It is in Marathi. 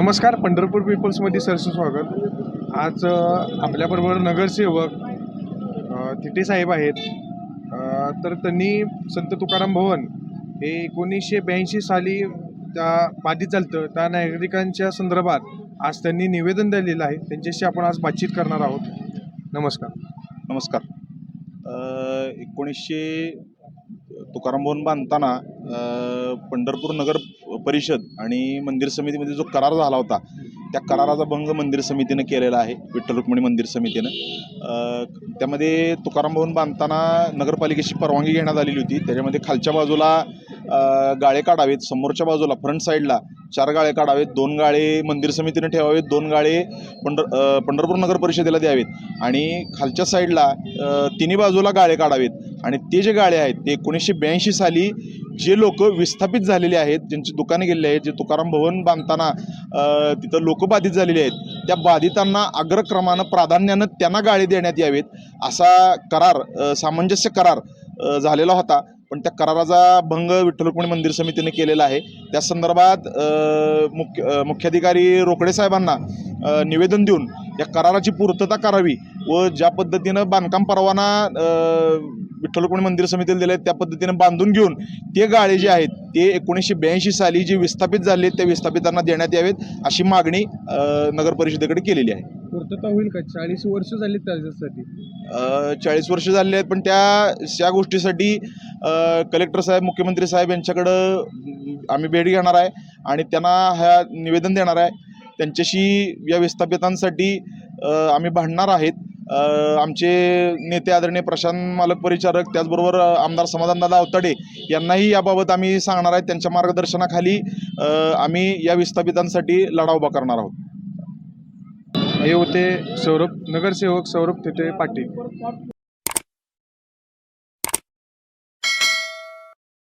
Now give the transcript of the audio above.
नमस्कार, पंढरपूर पीपल्समध्ये सरचं स्वागत। आज आपल्याबरोबर नगरसेवक थिटे साहेब आहेत। तर त्यांनी संत तुकाराम भवन हे 1982 साली त्या बाधित झालं त्या नागरिकांच्या संदर्भात आज त्यांनी निवेदन दिलेलं आहे। त्यांच्याशी आपण आज बातचीत करणार आहोत। नमस्कार। 1900 तुकाराम भवन बांधताना पंढरपूर नगर परिषद आणि मंदिर समितीमध्ये जो करार झाला होता त्या कराराचा भंग मंदिर समितीने केलेला आहे। विठ्ठल रुक्मिणी मंदिर समितीने त्यामध्ये तुकाराम भवन बांधताना नगरपालिकेची परवानगी घेण्यात आलेली होती। त्याच्यामध्ये खालच्या बाजूला गाळे काढावेत, समोरच्या बाजूला फ्रंट साईडला 4 गाळे काढावेत, 2 गाळे मंदिर समितीने ठेवावेत, 2 गाळे पंढरपूर नगर परिषदेला द्यावेत आणि खालच्या साईडला तिन्ही बाजूला गाळे काढावेत। आणि ते जे गाळे आहेत ते 1982 साली जे लोक विस्थापित झालेले आहेत, ज्यांची दुकाने गेलेली आहेत, जे तुकाराम भवन बांधताना तिथं लोक बाधित झालेले आहेत, त्या बाधितांना अग्रक्रमानं प्राधान्यानं त्यांना गाळे देण्यात यावेत असा करार, सामंजस्य करार झालेला होता। पण त्या कराराचा भंग विठ्ठल रुक्मिणी मंदिर समितीने केलेला आहे। त्या संदर्भात मुख्याधिकारी रोकडे साहेबांना निवेदन देऊन या कराराची पूर्तता करावी व ज्या पद्धतीनं बांधकाम परवाना विठ्ठल रुक्मिणी मंदिर समितीला दिले त्या पद्धतीने बांधून घेऊन ते गाळे जे आहेत ते 1982 साली जे विस्थापित झाले त्या विस्थापितांना देण्यात यावेत अशी मागणी नगर परिषदेकडे केलेली आहे। पूर्तता होईल का? 40 वर्ष झाली त्याच्यासाठी। 40 वर्ष झाले आहेत, पण त्या गोष्टीसाठी कलेक्टर साहेब, मुख्यमंत्री साहेब यांच्याकडं आम्ही भेट घेणार आहे आणि त्यांना ह्या निवेदन देणार आहे। त्यांच्याशी या विस्थापितांसाठी आम्ही भांडणार आहेत। आमचे नेते आदरणीय प्रशांत मालक परिचारक, त्याचबरोबर आमदार समाधानदादा अवताडे यांनाही याबाबत आम्ही सांगणार आहे। त्यांच्या मार्गदर्शनाखाली आम्ही या विस्थापितांसाठी लढा उभा करणार आहोत। हे होते नगरसेवक सौरभ थिटे पाटील।